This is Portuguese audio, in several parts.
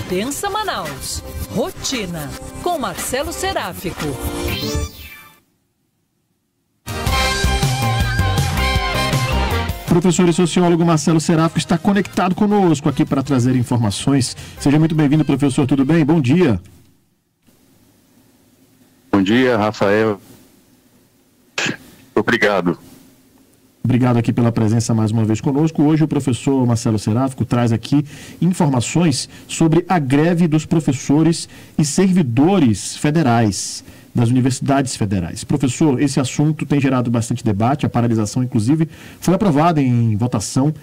Pensa Manaus. Rotina, com Marcelo Seráfico. Professor e sociólogo Marcelo Seráfico está conectado conosco aqui para trazer informações. Seja muito bem-vindo, professor. Tudo bem? Bom dia. Bom dia, Rafael. Obrigado. Obrigado aqui pela presença mais uma vez conosco. Hoje o professor Marcelo Seráfico traz aqui informações sobre a greve dos professores e servidores federais, das universidades federais. Professor, esse assunto tem gerado bastante debate, a paralisação, inclusive, foi aprovada em votação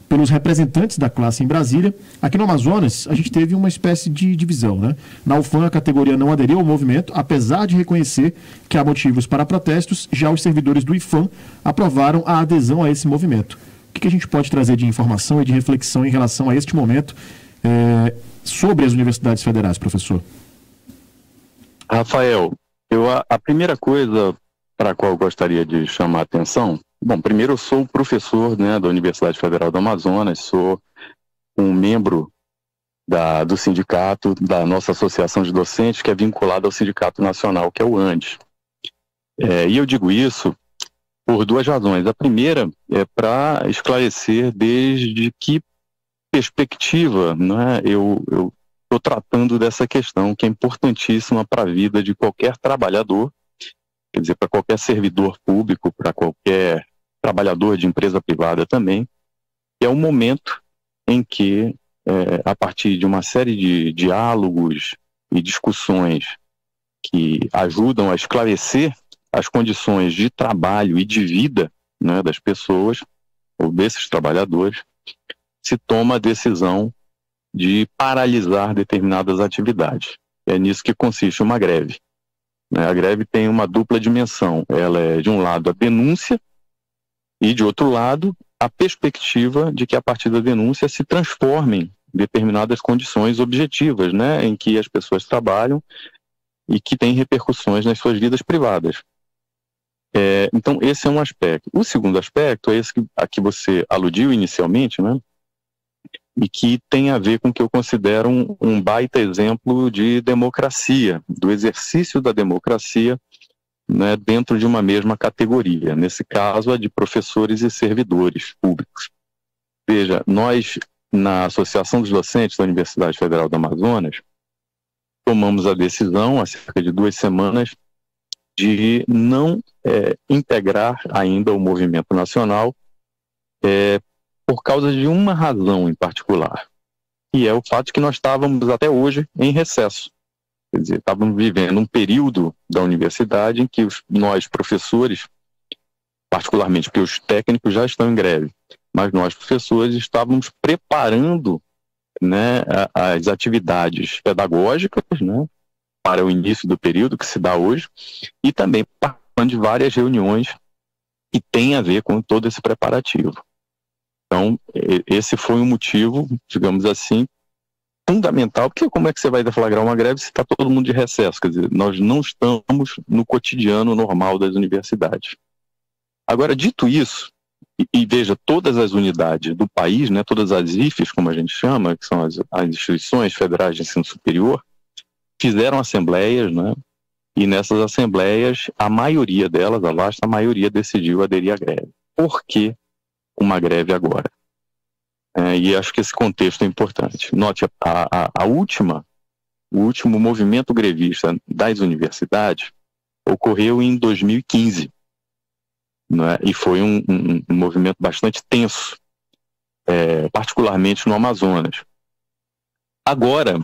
pelos representantes da classe em Brasília. Aqui no Amazonas, a gente teve uma espécie de divisão, né? Na UFAM, a categoria não aderiu ao movimento, apesar de reconhecer que há motivos para protestos. Já os servidores do IFAM aprovaram a adesão a esse movimento. O que a gente pode trazer de informação e de reflexão em relação a este momento sobre as universidades federais, professor? Rafael, a primeira coisa para a qual eu gostaria de chamar a atenção. Bom, primeiro eu sou professor, né, da Universidade Federal do Amazonas, sou um membro do sindicato, da nossa associação de docentes, que é vinculada ao Sindicato Nacional, que é o ANDES. E eu digo isso por duas razões. A primeira é para esclarecer desde que perspectiva, né, eu estou tratando dessa questão, que é importantíssima para a vida de qualquer trabalhador, quer dizer, para qualquer servidor público, para qualquer trabalhador de empresa privada também, que é o momento em que, a partir de uma série de diálogos e discussões que ajudam a esclarecer as condições de trabalho e de vida, né, das pessoas, ou desses trabalhadores, se toma a decisão de paralisar determinadas atividades. É nisso que consiste uma greve. A greve tem uma dupla dimensão. Ela é, de um lado, a denúncia, e, de outro lado, a perspectiva de que, a partir da denúncia, se transformem determinadas condições objetivas, né, em que as pessoas trabalham e que têm repercussões nas suas vidas privadas. Então, esse é um aspecto. O segundo aspecto é esse a que você aludiu inicialmente, né, e que tem a ver com o que eu considero um baita exemplo de democracia, do exercício da democracia, né, dentro de uma mesma categoria, nesse caso a de professores e servidores públicos. Veja, nós, na Associação dos Docentes da Universidade Federal do Amazonas, tomamos a decisão, há cerca de 2 semanas, de não integrar ainda o movimento nacional por causa de uma razão em particular, que é o fato de que nós estávamos até hoje em recesso. Quer dizer, estávamos vivendo um período da universidade em que nós, professores, particularmente porque os técnicos já estão em greve, mas nós, professores, estávamos preparando, né, as atividades pedagógicas, né, para o início do período que se dá hoje, e também participando de várias reuniões que têm a ver com todo esse preparativo. Então, esse foi um motivo, digamos assim, fundamental, porque como é que você vai deflagrar uma greve se está todo mundo de recesso? Quer dizer, nós não estamos no cotidiano normal das universidades. Agora, dito isso, e veja, todas as unidades do país, né, todas as IFES, como a gente chama, que são as instituições federais de ensino superior, fizeram assembleias, né, e nessas assembleias, a maioria delas, a vasta maioria, decidiu aderir à greve. Por que uma greve agora? E acho que esse contexto é importante. Note, o último movimento grevista das universidades ocorreu em 2015, né? E foi um movimento bastante tenso, particularmente no Amazonas. Agora,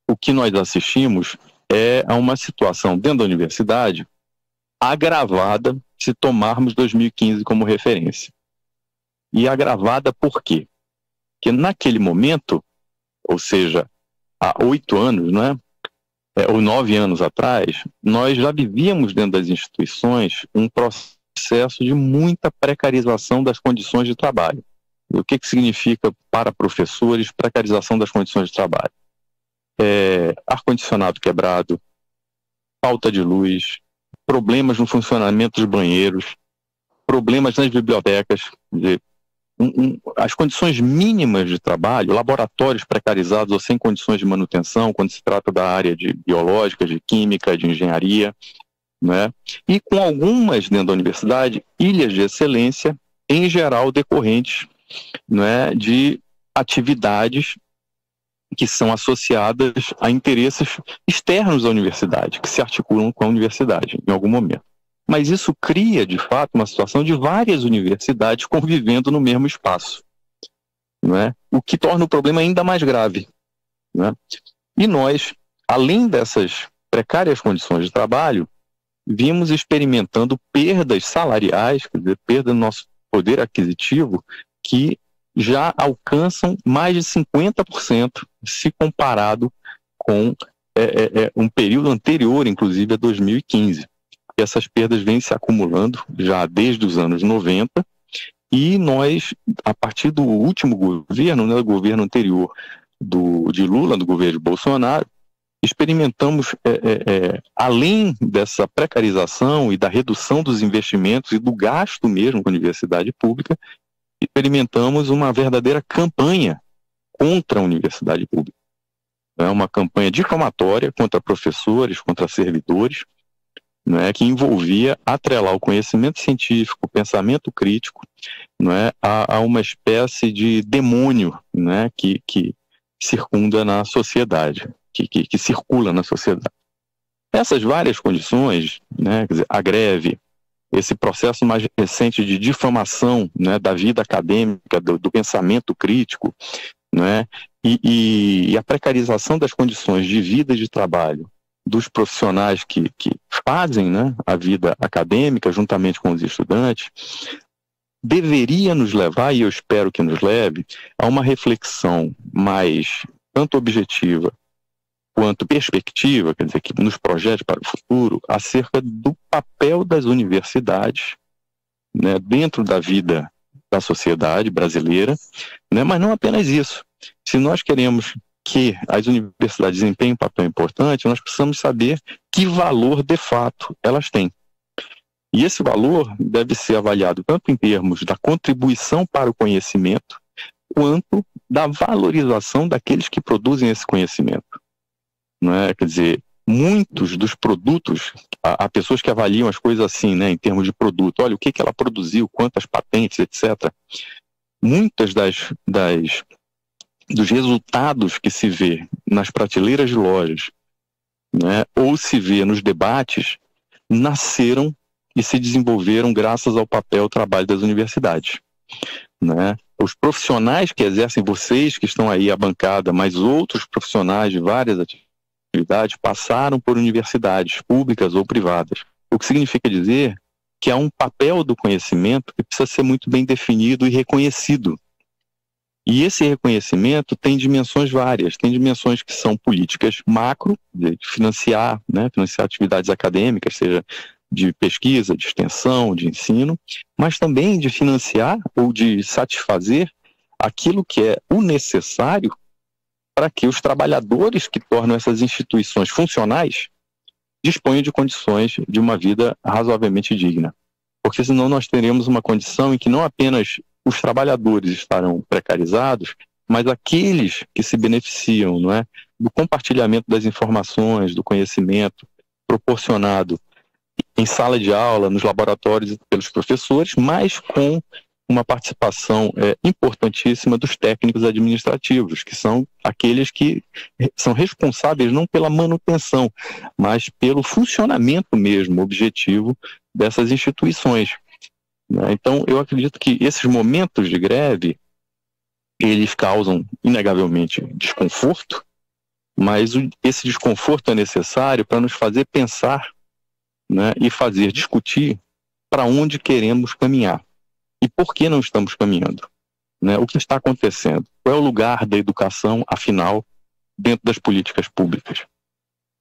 o que nós assistimos é a uma situação dentro da universidade agravada se tomarmos 2015 como referência. E agravada por quê? Que naquele momento, ou seja, há 8 anos, né, ou 9 anos atrás, nós já vivíamos dentro das instituições um processo de muita precarização das condições de trabalho. E o que significa para professores precarização das condições de trabalho? Ar-condicionado quebrado, falta de luz, problemas no funcionamento dos banheiros, problemas nas bibliotecas, quer dizer, as condições mínimas de trabalho, laboratórios precarizados ou sem condições de manutenção, quando se trata da área de biológica, de química, de engenharia, né? E com algumas, dentro da universidade, ilhas de excelência, em geral decorrentes, né, de atividades que são associadas a interesses externos à universidade, que se articulam com a universidade em algum momento. Mas isso cria, de fato, uma situação de várias universidades convivendo no mesmo espaço, não é? O que torna o problema ainda mais grave, não é? E nós, além dessas precárias condições de trabalho, vimos experimentando perdas salariais, quer dizer, perda do nosso poder aquisitivo, que já alcançam mais de 50% se comparado com um período anterior, inclusive a 2015. Essas perdas vêm se acumulando já desde os anos 90 e nós, a partir do último governo, né, o governo anterior de Lula, do governo de Bolsonaro, experimentamos, além dessa precarização e da redução dos investimentos e do gasto mesmo com a universidade pública, experimentamos uma verdadeira campanha contra a universidade pública. É uma campanha difamatória contra professores, contra servidores, né, que envolvia atrelar o conhecimento científico, o pensamento crítico, né, a uma espécie de demônio, né, que circunda na sociedade, que circula na sociedade. Essas várias condições, né, quer dizer, a greve, esse processo mais recente de difamação, né, da vida acadêmica, do pensamento crítico, né, e a precarização das condições de vida e de trabalho dos profissionais que fazem, né, a vida acadêmica juntamente com os estudantes, deveria nos levar, e eu espero que nos leve, a uma reflexão mais tanto objetiva quanto perspectiva, quer dizer, que nos projete para o futuro, acerca do papel das universidades, né, dentro da vida da sociedade brasileira, né, mas não apenas isso. Se nós queremos que as universidades desempenhem um papel importante, nós precisamos saber que valor de fato elas têm. E esse valor deve ser avaliado tanto em termos da contribuição para o conhecimento, quanto da valorização daqueles que produzem esse conhecimento. Não é? Quer dizer, muitos dos produtos, há pessoas que avaliam as coisas assim, né, em termos de produto, olha o que ela produziu, quantas patentes, etc. Muitas dos resultados que se vê nas prateleiras de lojas, né, ou se vê nos debates, nasceram e se desenvolveram graças ao papel e trabalho das universidades, né? Os profissionais que exercem, vocês que estão aí à bancada, mas outros profissionais de várias atividades passaram por universidades públicas ou privadas. O que significa dizer que há um papel do conhecimento que precisa ser muito bem definido e reconhecido. E esse reconhecimento tem dimensões várias, tem dimensões que são políticas macro, de financiar, né, financiar atividades acadêmicas, seja de pesquisa, de extensão, de ensino, mas também de financiar ou de satisfazer aquilo que é o necessário para que os trabalhadores que tornam essas instituições funcionais disponham de condições de uma vida razoavelmente digna. Porque senão nós teremos uma condição em que não apenas os trabalhadores estarão precarizados, mas aqueles que se beneficiam, não é, do compartilhamento das informações, do conhecimento proporcionado em sala de aula, nos laboratórios pelos professores, mas com uma participação importantíssima dos técnicos administrativos, que são aqueles que são responsáveis não pela manutenção, mas pelo funcionamento mesmo, objetivo dessas instituições. Então, eu acredito que esses momentos de greve, eles causam, inegavelmente, desconforto, mas esse desconforto é necessário para nos fazer pensar, né, e fazer discutir para onde queremos caminhar e por que não estamos caminhando, né? O que está acontecendo? Qual é o lugar da educação, afinal, dentro das políticas públicas?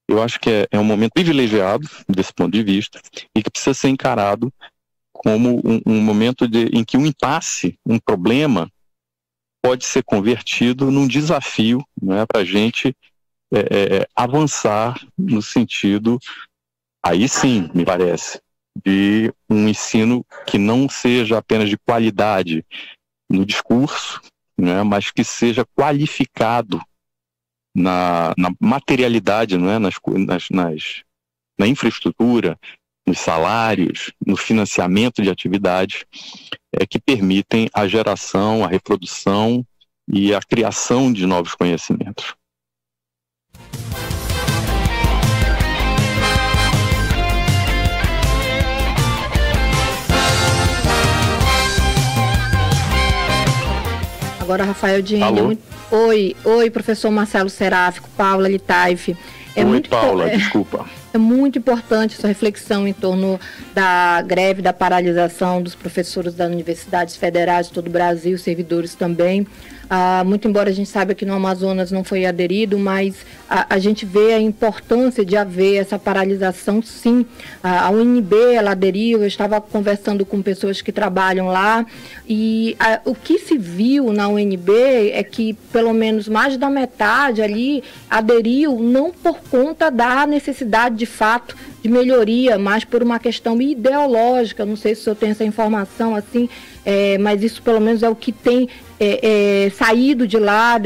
Eu acho que é um momento privilegiado desse ponto de vista e que precisa ser encarado como um momento em que um impasse, um problema, pode ser convertido num desafio, né, para a gente avançar no sentido, aí sim, me parece, de um ensino que não seja apenas de qualidade, no discurso, né, mas que seja qualificado na materialidade, né, na infraestrutura, nos salários, no financiamento de atividades que permitem a geração, a reprodução e a criação de novos conhecimentos. Agora, Rafael Diene. Oi, professor Marcelo Seráfico, Paula Litaif. Oi, Paula, desculpa. É muito importante essa reflexão em torno da greve, da paralisação dos professores das universidades federais de todo o Brasil, servidores também. Muito embora a gente saiba que no Amazonas não foi aderido, mas a gente vê a importância de haver essa paralisação, sim. A UNB, ela aderiu, eu estava conversando com pessoas que trabalham lá, e o que se viu na UNB é que pelo menos mais da metade ali aderiu, não por conta da necessidade de fato de melhoria, mas por uma questão ideológica. Não sei se o senhor tem essa informação assim, mas isso pelo menos é o que tem saído de lá,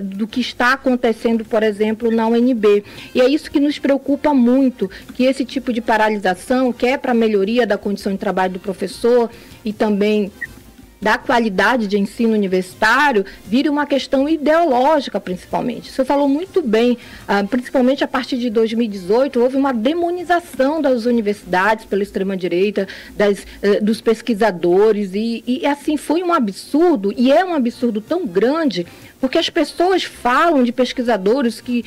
do que está acontecendo, por exemplo, na UNB. E é isso que nos preocupa muito, que esse tipo de paralisação, que é para a melhoria da condição de trabalho do professor e também da qualidade de ensino universitário, vira uma questão ideológica, principalmente. O senhor falou muito bem, principalmente a partir de 2018, houve uma demonização das universidades pela extrema-direita, dos pesquisadores, e assim, foi um absurdo, e é um absurdo tão grande, porque as pessoas falam de pesquisadores que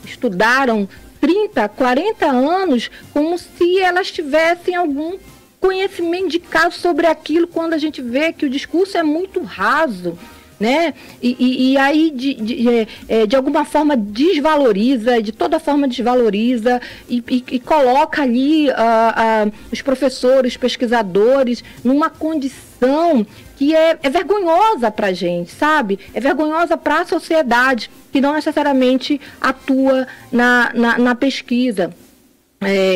estudaram 30, 40 anos, como se elas tivessem algum conhecimento de caso sobre aquilo, quando a gente vê que o discurso é muito raso, né? E aí de alguma forma desvaloriza, de toda forma desvaloriza e coloca ali os professores, os pesquisadores numa condição que é vergonhosa para a gente, sabe? É vergonhosa para a sociedade, que não necessariamente atua na pesquisa.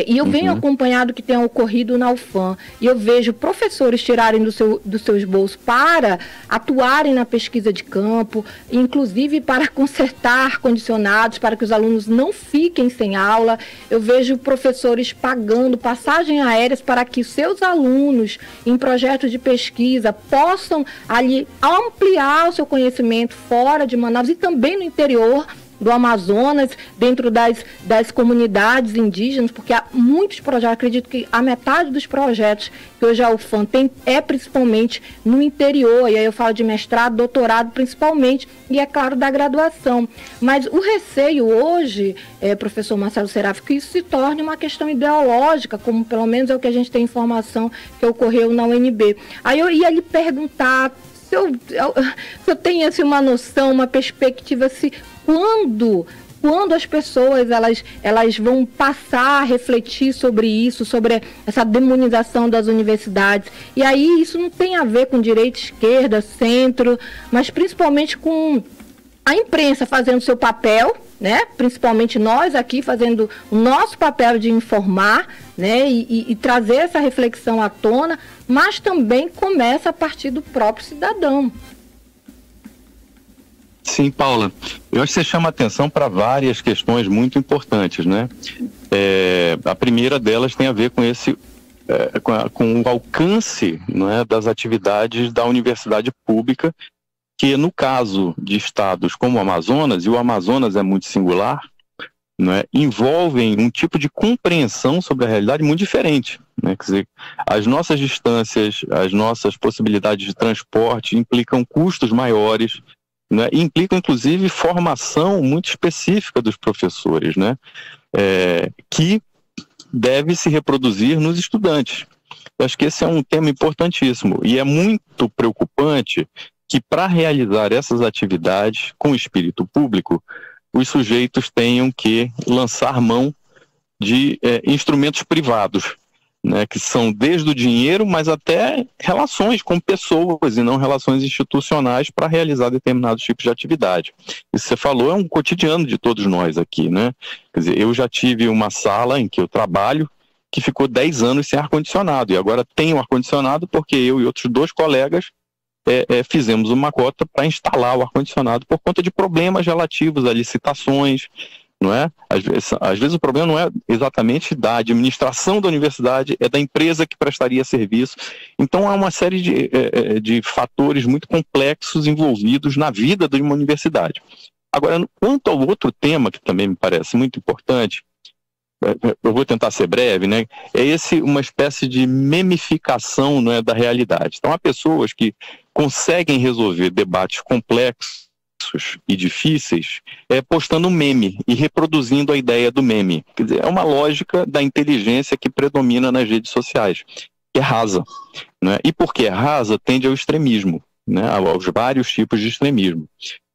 E eu venho acompanhado o que tem ocorrido na UFAM, e eu vejo professores tirarem dos seus bolsos para atuarem na pesquisa de campo, inclusive para consertar ar-condicionados, para que os alunos não fiquem sem aula. Eu vejo professores pagando passagens aéreas para que seus alunos, em projetos de pesquisa, possam ali ampliar o seu conhecimento fora de Manaus e também no interior do Amazonas, dentro das comunidades indígenas, porque há muitos projetos, acredito que a metade dos projetos que hoje a UFAM tem é principalmente no interior, e aí eu falo de mestrado, doutorado principalmente, e é claro da graduação. Mas o receio hoje, professor Marcelo Seráfico, que isso se torne uma questão ideológica, como pelo menos é o que a gente tem informação que ocorreu na UNB. Aí eu ia lhe perguntar se eu tenho assim, uma noção, uma perspectiva, se quando as pessoas elas vão passar a refletir sobre isso, sobre essa demonização das universidades. E aí isso não tem a ver com direita, esquerda, centro, mas principalmente com a imprensa fazendo seu papel, né? Principalmente nós aqui fazendo o nosso papel de informar, né? E trazer essa reflexão à tona, mas também começa a partir do próprio cidadão. Sim, Paula, eu acho que você chama atenção para várias questões muito importantes, né? A primeira delas tem a ver com com o alcance, né, das atividades da universidade pública, que no caso de estados como o Amazonas, e o Amazonas é muito singular, né, envolvem um tipo de compreensão sobre a realidade muito diferente, né? Quer dizer, as nossas distâncias, as nossas possibilidades de transporte implicam custos maiores, né, implicam inclusive formação muito específica dos professores, né, que deve se reproduzir nos estudantes. Eu acho que esse é um tema importantíssimo e é muito preocupante que para realizar essas atividades com espírito público, os sujeitos tenham que lançar mão de instrumentos privados, né, que são desde o dinheiro, mas até relações com pessoas e não relações institucionais para realizar determinados tipos de atividade. Isso que você falou é um cotidiano de todos nós aqui, né? Quer dizer, eu já tive uma sala em que eu trabalho que ficou 10 anos sem ar-condicionado, e agora tenho ar-condicionado porque eu e outros 2 colegas fizemos uma cota para instalar o ar-condicionado por conta de problemas relativos a licitações, não é? Às vezes o problema não é exatamente da administração da universidade, é da empresa que prestaria serviço. Então há uma série de fatores muito complexos envolvidos na vida de uma universidade. Agora, quanto ao outro tema, que também me parece muito importante, eu vou tentar ser breve, né? É uma espécie de memificação, não é, da realidade. Então há pessoas que conseguem resolver debates complexos e difíceis postando meme e reproduzindo a ideia do meme. Quer dizer, é uma lógica da inteligência que predomina nas redes sociais, que é rasa, né? E porque é rasa, tende ao extremismo, né? Aos vários tipos de extremismo.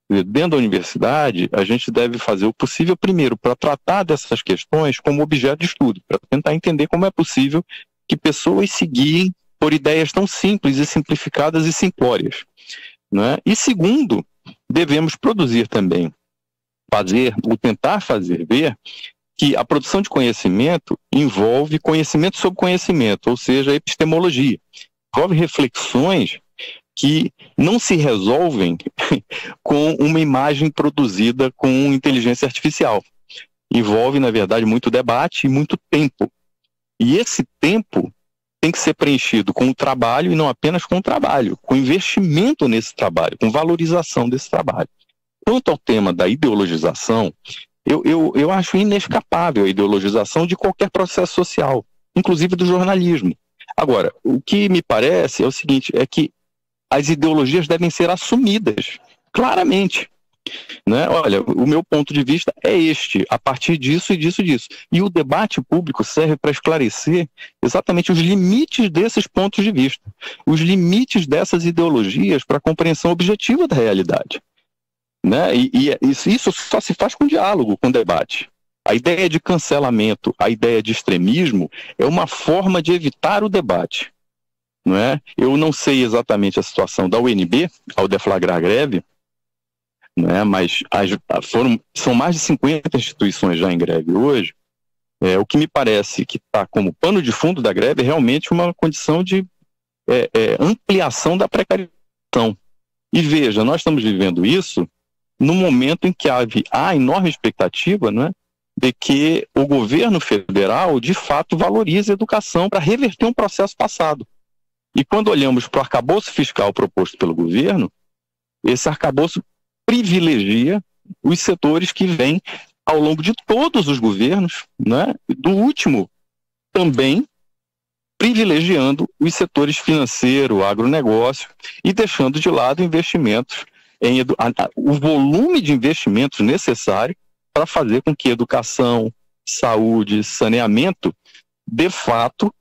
Dentro da universidade, a gente deve fazer o possível primeiro para tratar dessas questões como objeto de estudo, para tentar entender como é possível que pessoas se guiem por ideias tão simples e simplificadas e simplórias, né? E segundo, devemos produzir também, tentar fazer ver que a produção de conhecimento envolve conhecimento sobre conhecimento, ou seja, epistemologia. Envolve reflexões que não se resolvem com uma imagem produzida com inteligência artificial. Envolve, na verdade, muito debate e muito tempo. E esse tempo tem que ser preenchido com o trabalho e não apenas com o trabalho, com investimento nesse trabalho, com valorização desse trabalho. Quanto ao tema da ideologização, eu acho inescapável a ideologização de qualquer processo social, inclusive do jornalismo. Agora, o que me parece é o seguinte, é que as ideologias devem ser assumidas claramente, né? Olha, o meu ponto de vista é este, a partir disso e disso e disso. E o debate público serve para esclarecer exatamente os limites desses pontos de vista, os limites dessas ideologias para a compreensão objetiva da realidade, né? E isso só se faz com diálogo, com debate. A ideia de cancelamento, a ideia de extremismo é uma forma de evitar o debate. Não é? Eu não sei exatamente a situação da UNB ao deflagrar a greve, não é? Mas são mais de 50 instituições já em greve hoje. O que me parece que está como pano de fundo da greve é realmente uma condição de ampliação da precarização. E veja, nós estamos vivendo isso no momento em que há enorme expectativa, não é, de que o governo federal de fato valorize a educação para reverter um processo passado. E quando olhamos para o arcabouço fiscal proposto pelo governo, esse arcabouço privilegia os setores que vêm ao longo de todos os governos, né? Do último também privilegiando os setores financeiro, agronegócio e deixando de lado investimentos o volume de investimentos necessário para fazer com que educação, saúde, saneamento, de fato,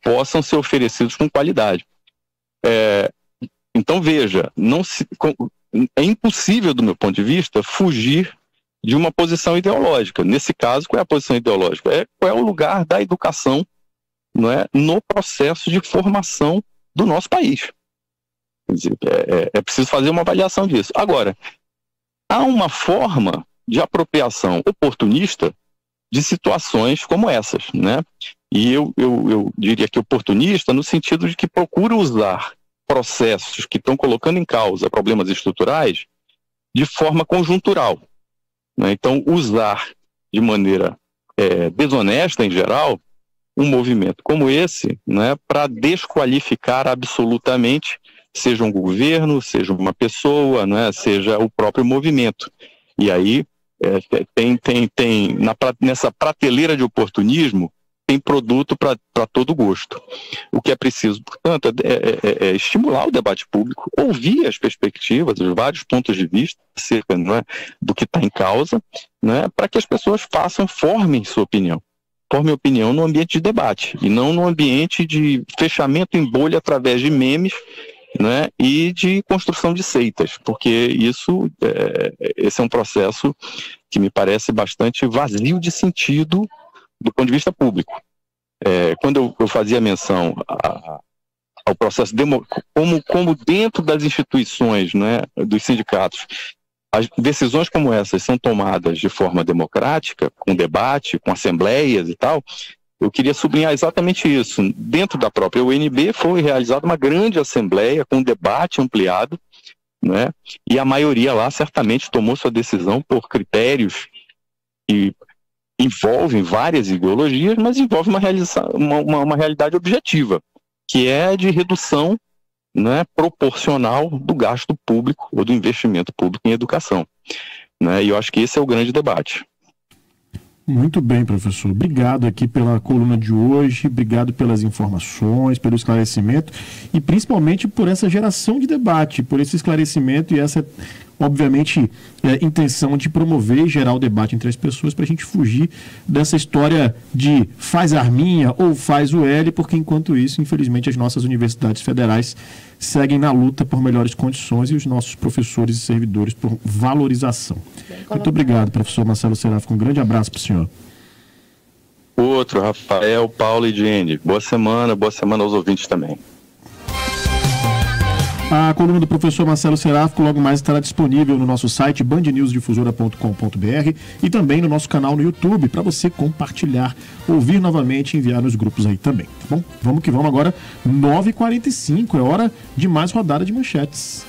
possam ser oferecidos com qualidade. Então, veja, é impossível, do meu ponto de vista, fugir de uma posição ideológica. Nesse caso, qual é a posição ideológica? Qual é o lugar da educação, não é, no processo de formação do nosso país. Quer dizer, é preciso fazer uma avaliação disso. Agora, há uma forma de apropriação oportunista de situações como essas, né? E eu diria que oportunista no sentido de que procura usar processos que estão colocando em causa problemas estruturais de forma conjuntural, né? Então, usar de maneira desonesta, em geral, um movimento como esse, né, para desqualificar absolutamente, seja um governo, seja uma pessoa, né, seja o próprio movimento. E aí, nessa prateleira de oportunismo, tem produto para todo gosto. O que é preciso, portanto, é estimular o debate público, ouvir as perspectivas, os vários pontos de vista acerca, não é, do que está em causa, né, para que as pessoas formem sua opinião. Formem opinião no ambiente de debate, e não no ambiente de fechamento em bolha através de memes, né, e de construção de seitas, porque esse é um processo que me parece bastante vazio de sentido do ponto de vista público. Quando eu fazia menção ao processo como dentro das instituições, né, dos sindicatos, as decisões como essas são tomadas de forma democrática, com debate, com assembleias e tal, eu queria sublinhar exatamente isso. Dentro da própria UNB foi realizada uma grande assembleia com um debate ampliado, né? E a maioria lá certamente tomou sua decisão por critérios que envolvem várias ideologias, mas envolve uma realidade objetiva, que é de redução, né, proporcional do gasto público ou do investimento público em educação, né? E eu acho que esse é o grande debate. Muito bem, professor. Obrigado aqui pela coluna de hoje, obrigado pelas informações, pelo esclarecimento e principalmente por essa geração de debate, por esse esclarecimento e essa, obviamente, intenção de promover e gerar o debate entre as pessoas para a gente fugir dessa história de faz arminha ou faz o L, porque enquanto isso, infelizmente, as nossas universidades federais seguem na luta por melhores condições e os nossos professores e servidores por valorização. Muito obrigado, professor Marcelo Seráfico. Um grande abraço para o senhor. Outro, Rafael, Paulo e Jenny. Boa semana aos ouvintes também. A coluna do professor Marcelo Seráfico logo mais estará disponível no nosso site bandnewsdifusora.com.br e também no nosso canal no YouTube para você compartilhar, ouvir novamente e enviar nos grupos aí também. Tá bom? Vamos que vamos agora, 9h45, é hora de mais rodada de manchetes.